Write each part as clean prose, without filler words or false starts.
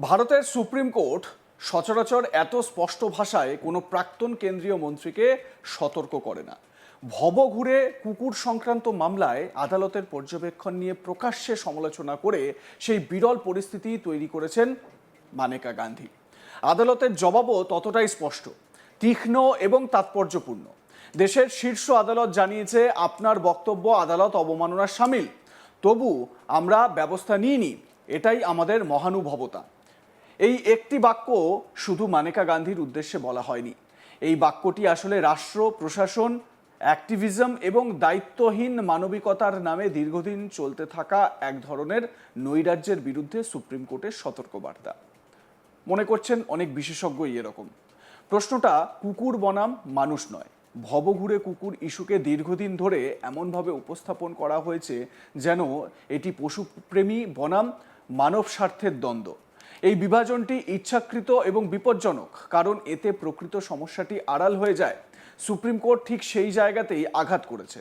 ভারতের supreme court সচরাচর এত স্পষ্ট ভাষায় কোনো প্রাক্তন কেন্দ্রীয় মন্ত্রীকে সতর্ক করে না। ভবঘুরে কুকুর সংক্রান্ত মামলায় আদালতের পর্যবেক্ষণ নিয়ে প্রকাশ্যে সমালোচনা করে সেই বিরল পরিস্থিতি তৈরি করেছেন মানেকা গান্ধী। আদালতের জবাবও ততটাই স্পষ্ট, তীক্ষ্ণ এবং তাৎপর্যপূর্ণ। দেশের শীর্ষ আদালত জানিয়েছে, আপনার বক্তব্য আদালত অবমাননার শামিল, তবু আমরা ব্যবস্থা নিইনি, এটাই আমাদের মহানুভবতা। এই একটি বাক্য শুধু মানেকা গান্ধীর উদ্দেশ্যে বলা হয়নি। এই বাক্যটি আসলে রাষ্ট্র, প্রশাসন, অ্যাক্টিভিজম এবং দায়িত্বহীন মানবিকতার নামে দীর্ঘদিন চলতে থাকা এক ধরনের নৈরাজ্যের বিরুদ্ধে সুপ্রিম কোর্টের সতর্কবার্তা। মনে করছেন অনেক বিশেষজ্ঞই এরকম। প্রশ্নটা কুকুর বনাম মানুষ নয়, ভবঘুরে কুকুর ইস্যুকে দীর্ঘদিন ধরে এমনভাবে উপস্থাপন করা হয়েছে যেন এটি পশুপ্রেমী বনাম মানব স্বার্থের দ্বন্দ্ব। এই বিভাজনটি ইচ্ছাকৃত এবং বিপজ্জনক, কারণ এতে প্রকৃত সমস্যাটি আড়াল হয়ে যায়। সুপ্রিম কোর্ট ঠিক সেই জায়গাতেই আঘাত করেছে।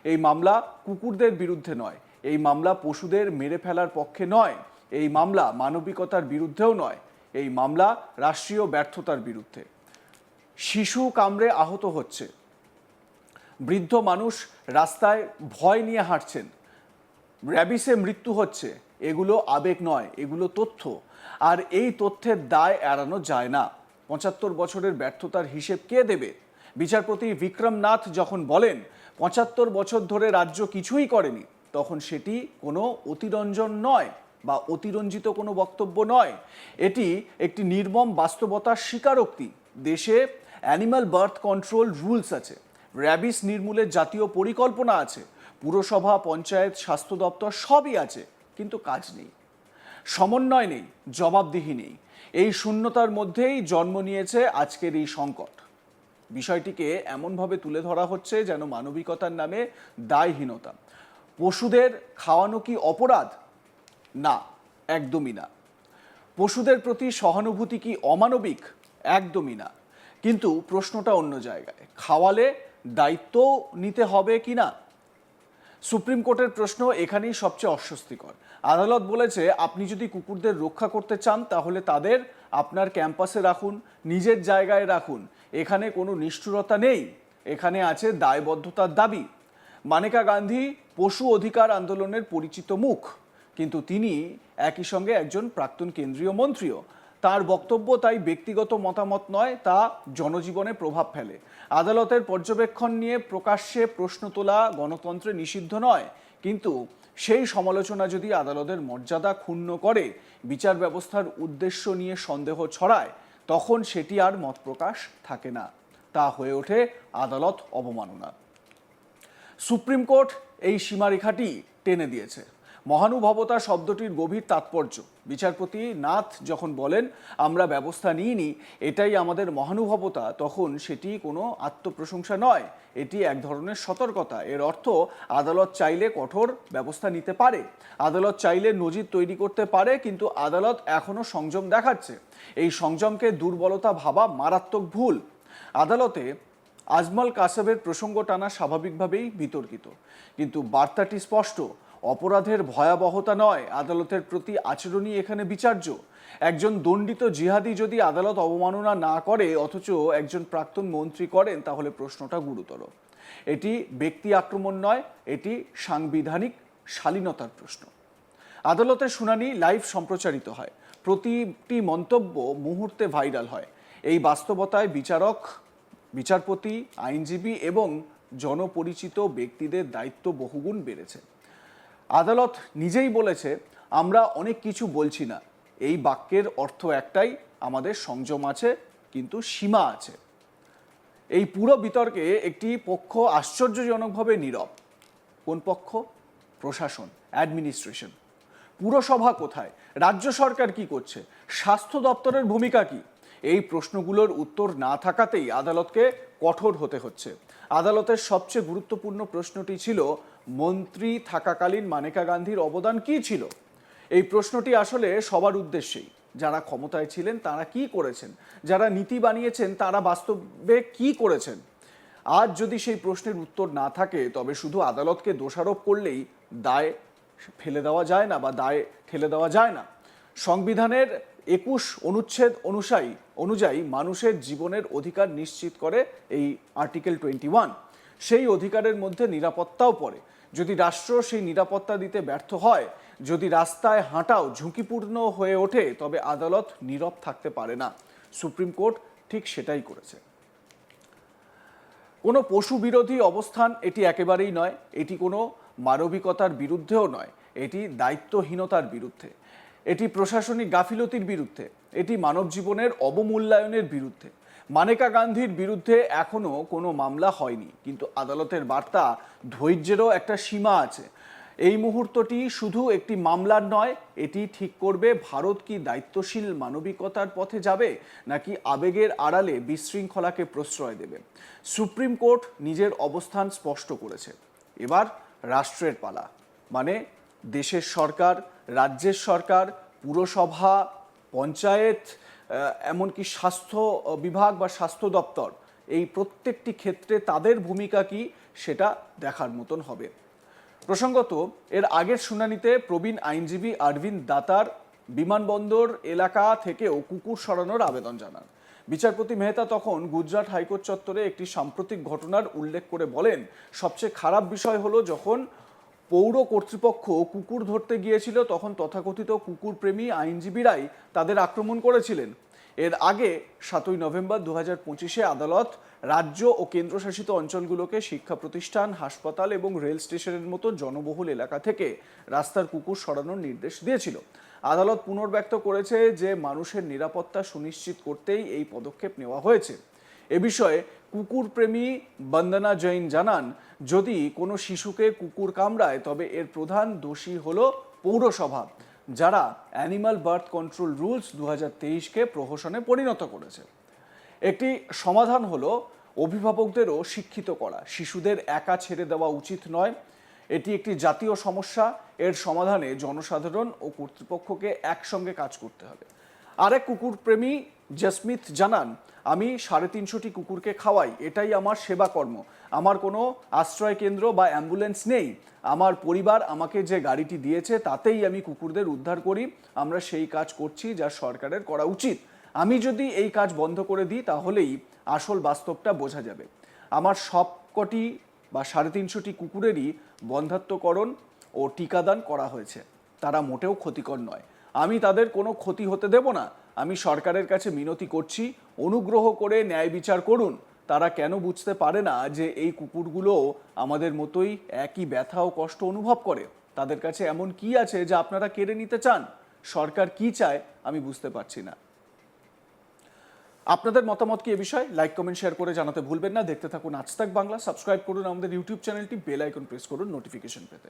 এই মামলা কুকুরদের বিরুদ্ধে নয়, এই মামলা পশুদের মেরে ফেলার পক্ষে নয়, এই মামলা মানবিকতার বিরুদ্ধেও নয়, এই মামলা রাষ্ট্রীয় ব্যর্থতার বিরুদ্ধে। শিশু কামড়ে আহত হচ্ছে, বৃদ্ধ মানুষ রাস্তায় ভয় নিয়ে হাঁটছেন, র্যাবিসে মৃত্যু হচ্ছে, এগুলো আবেগ নয়, এগুলো তথ্য। আর এই তথ্যের দায় এড়ানো যায় না। ৭৫ বছরের ব্যর্থতার হিসেব কে দেবে? বিচারপতি বিক্রম নাথ যখন বলেন ৭৫ বছর ধরে রাজ্য কিছুই করেনি, তখন সেটি কোনো অতিরঞ্জন নয় বা অতিরঞ্জিত কোনো বক্তব্য নয়, এটি একটি নির্মম বাস্তবতার স্বীকারোক্তি। দেশে অ্যানিম্যাল বার্থ কন্ট্রোল রুলস আছে, র্যাবিস নির্মূলের জাতীয় পরিকল্পনা আছে, পুরসভা, পঞ্চায়েত, স্বাস্থ্য দপ্তর সবই আছে, কিন্তু কাজ নেই, সমন্বয় নেই, জবাবদিহি নেই। এই শূন্যতার মধ্যেই জন্ম নিয়েছে আজকের এই সংকট। বিষয়টিকে এমনভাবে তুলে ধরা হচ্ছে যেন মানবিকতার নামে দায়হীনতা। পশুদের খাওয়ানো কি অপরাধ? না, একদমই না। পশুদের প্রতি সহানুভূতি কি অমানবিক? একদমই না। কিন্তু প্রশ্নটা অন্য জায়গায়, খাওয়ালে দায়িত্ব নিতে হবে কি না? সুপ্রিম কোর্টের প্রশ্ন এখানেই সবচেয়ে অস্বস্তিকর। আদালত বলেছে, আপনি যদি কুকুরদের রক্ষা করতে চান তাহলে তাদের আপনার ক্যাম্পাসে রাখুন, নিজের জায়গায় রাখুন, এখানে কোনো নিষ্ঠুরতা নেই, এখানে আছে দায়বদ্ধতার দাবি। মানেকা গান্ধী পশু অধিকার আন্দোলনের পরিচিত মুখ, কিন্তু তিনি একই সঙ্গে একজন প্রাক্তন কেন্দ্রীয় মন্ত্রীও। তার বক্তব্য তাই ব্যক্তিগত মতামত নয়, তা জনজীবনে প্রভাব ফেলে। আদালতের পর্যবেক্ষণ নিয়ে প্রকাশ্যে প্রশ্ন তোলা গণতন্ত্রে নিষিদ্ধ নয়, কিন্তু সেই সমালোচনা যদি আদালতের মর্যাদা ক্ষুণ্ণ করে, বিচার ব্যবস্থার উদ্দেশ্য নিয়ে সন্দেহ ছড়ায়, তখন সেটি আর মত প্রকাশ থাকে না, তা হয়ে ওঠে আদালত অবমাননা। সুপ্রিম কোর্ট এই সীমারেখাটি টেনে দিয়েছে। মহানুভবতা শব্দটির গভীর তাৎপর্য। বিচারপতি নাথ যখন বলেন, আমরা ব্যবস্থা নিইনি, এটাই আমাদের মহানুভবতা, তখন সেটি কোনো আত্মপ্রশংসা নয়, এটি এক ধরনের সতর্কতা। এর অর্থ, আদালত চাইলে কঠোর ব্যবস্থা নিতে পারে, আদালত চাইলে নজির তৈরি করতে পারে, কিন্তু আদালত এখনো সংযম দেখাচ্ছে। এই সংযমকে দুর্বলতা ভাবা মারাত্মক ভুল। আদালতে আজমল কাসবের প্রসঙ্গ টানা স্বাভাবিকভাবেই বিতর্কিত, কিন্তু বার্তাটি স্পষ্ট। অপরাধের ভয়াবহতা নয়, আদালতের প্রতি আচরণই এখানে বিচার্য। একজন দণ্ডিত জিহাদি যদি আদালত অবমাননা না করে অথচ একজন প্রাক্তন মন্ত্রী করেন, তাহলে প্রশ্নটা গুরুতর। এটি ব্যক্তি আক্রমণ নয়, এটি সাংবিধানিক শালীনতার প্রশ্ন। আদালতের শুনানি লাইভ সম্প্রচারিত হয়, প্রতিটি মন্তব্য মুহূর্তে ভাইরাল হয়। এই বাস্তবতায় বিচারপতি, আইনজীবী এবং জনপরিচিত ব্যক্তিদের দায়িত্ব বহুগুণ বেড়েছে। আদালত নিজেই বলেছে, আমরা অনেক কিছু বলছি না, এই বাক্যের অর্থ একটাই, আমাদের সংযম আছে, কিন্তু সীমা আছে। এই পুরো বিতর্কে একটি পক্ষ আশ্চর্যজনকভাবে নীরব। কোন পক্ষ? প্রশাসন, অ্যাডমিনিস্ট্রেশন। পুরসভা কোথায়? রাজ্য সরকার কি করছে? স্বাস্থ্য দপ্তরের ভূমিকা কি? এই প্রশ্নগুলোর উত্তর না থাকাতেই আদালতকে কঠোর হতে হচ্ছে। আদালতের সবচেয়ে গুরুত্বপূর্ণ প্রশ্নটি ছিল, মন্ত্রী থাকাকালীন মানেকা গান্ধীর অবদান কি ছিল? এই প্রশ্নটি আসলে সবার উদ্দেশ্যেই। যারা ক্ষমতায় ছিলেন তারা কি করেছেন, যারা নীতি বানিয়েছেন তারা বাস্তবে কি করেছেন। আজ যদি সেই প্রশ্নের উত্তর না থাকে, তবে শুধু আদালতকে দোষারোপ করলেই দায় ফেলে দেওয়া যায় না বা দায় ঠেলে দেওয়া যায় না। সংবিধানের অনুচ্ছেদ অনুযায়ী মানুষের জীবনের অধিকার নিশ্চিত করে এই আর্টিকেল 21। সেই অধিকারের মধ্যে নিরাপত্তাও পড়ে। যদি রাষ্ট্র সেই নিরাপত্তা দিতে ব্যর্থ হয়, যদি রাস্তায় হাঁটাও ঝুঁকিপূর্ণ হয়ে ওঠে, তবে আদালত নীরব থাকতে পারে না। সুপ্রিম কোর্ট ঠিক সেটাই করেছে। কোনো পশু বিরোধী অবস্থান এটি একেবারেই নয়, এটি কোনো মানবিকতার বিরুদ্ধেও নয়, এটি দায়িত্বহীনতার বিরুদ্ধে, এটি প্রশাসনিক গাফিলতির বিরুদ্ধে, এটি মানব জীবনের অবমূল্যায়নের বিরুদ্ধে। মানেকা গান্ধীর বিরুদ্ধে এখনো কোনো মামলা হয়নি, কিন্তু আদালতের বার্তা ধৈর্যেরও একটা সীমা আছে। এই মুহূর্তটি শুধু একটি মামলার নয়, এটি ঠিক করবে ভারত কি দায়িত্বশীল মানবিকতার পথে যাবে, নাকি আবেগের আড়ালে বিশৃঙ্খলাকে প্রশ্রয় দেবে। সুপ্রিম কোর্ট নিজের অবস্থান স্পষ্ট করেছে। এবার রাষ্ট্রের পালা, মানে দেশের সরকার, রাজ্যের সরকার, পুরসভা, পঞ্চায়েত, এমনকি স্বাস্থ্য বিভাগ বা স্বাস্থ্য দপ্তর, এই প্রত্যেকটি ক্ষেত্রে তাদের ভূমিকা কি সেটা দেখার মতন হবে। প্রসঙ্গত, এর আগের শুনানিতে প্রবীণ আইনজীবী অরবিন্দ দাতার বিমানবন্দর এলাকা থেকেও কুকুর সরানোর আবেদন জানান। বিচারপতি মেহতা তখন গুজরাট হাইকোর্ট চত্বরে একটি সাম্প্রতিক ঘটনার উল্লেখ করে বলেন, সবচেয়ে খারাপ বিষয় হলো যখন পৌর কর্তৃপক্ষ কুকুর ধরতে গিয়েছিল, তখন তথাকথিত কুকুরপ্রেমী আইনজীবীরাই তাদের আক্রমণ করেছিলেন। এর আগে 7ই নভেম্বর 2025-এ আদালত রাজ্য ও কেন্দ্রশাসিত অঞ্চলগুলোকে শিক্ষা প্রতিষ্ঠান, হাসপাতাল এবং রেল স্টেশনের মতো জনবহুল এলাকা থেকে রাস্তার কুকুর সরানোর নির্দেশ দিয়েছিল। আদালত পুনর্ব্যক্ত করেছে যে মানুষের নিরাপত্তা সুনিশ্চিত করতেই এই পদক্ষেপ নেওয়া হয়েছে। এ বিষয়ে কুকুরপ্রেমী বন্দনা জৈন জানান, যদি কোনো শিশুকে কুকুর কামড়ায় তবে এর প্রধান দোষী হলো পৌরসভা, যারা অ্যানিমাল বার্থ কন্ট্রোল রুলস 2023-কে প্রহসনে পরিণত করেছে। একটি সমাধান হলো অভিভাবকদেরও শিক্ষিত করা। শিশুদের একা ছেড়ে দেওয়া উচিত নয়, এটি একটি জাতীয় সমস্যা। এর সমাধানে জনসাধারণ ও কর্তৃপক্ষকে একসঙ্গে কাজ করতে হবে। আরেক কুকুরপ্রেমী জসমিত জানান, আমি 350টি কুকুরকে খাওয়াই, এটাই আমার সেবা কর্ম। আমার কোনো আশ্রয় কেন্দ্র বা অ্যাম্বুলেন্স নেই। আমার পরিবার আমাকে যে গাড়িটি দিয়েছে তাতেই আমি কুকুরদের উদ্ধার করি। আমরা সেই কাজ করছি যা সরকারের করা উচিত। আমি যদি এই কাজ বন্ধ করে দিই তাহলেই আসল বাস্তবটা বোঝা যাবে। আমার সবকটি বা 350টি কুকুরেরই বন্ধ্যাত্বকরণ ও টিকাদান করা হয়েছে। তারা মোটেও ক্ষতিকর নয়। আমি তাদের কোনো ক্ষতি হতে দেব না। আমি সরকারের কাছে মিনতি করছি, অনুগ্রহ করে ন্যায় বিচার করুন। তারা কেন বুঝতে পারে না যে এই কুকুরগুলো আমাদের মতোই একই ব্যথা ও কষ্ট অনুভব করে? তাদের কাছে এমন কি আছে যা আপনারা কেড়ে নিতে চান? সরকার কি চায় আমি বুঝতে পারছি না। আপনাদের মতামত কি এ বিষয়ে? লাইক, কমেন্ট, শেয়ার করে জানাতে ভুলবেন না। দেখতে থাকুন আজ তাক বাংলা। সাবস্ক্রাইব করুন আমাদের ইউটিউব চ্যানেলটি, বেল আইকন প্রেস করুন নোটিফিকেশন পেতে।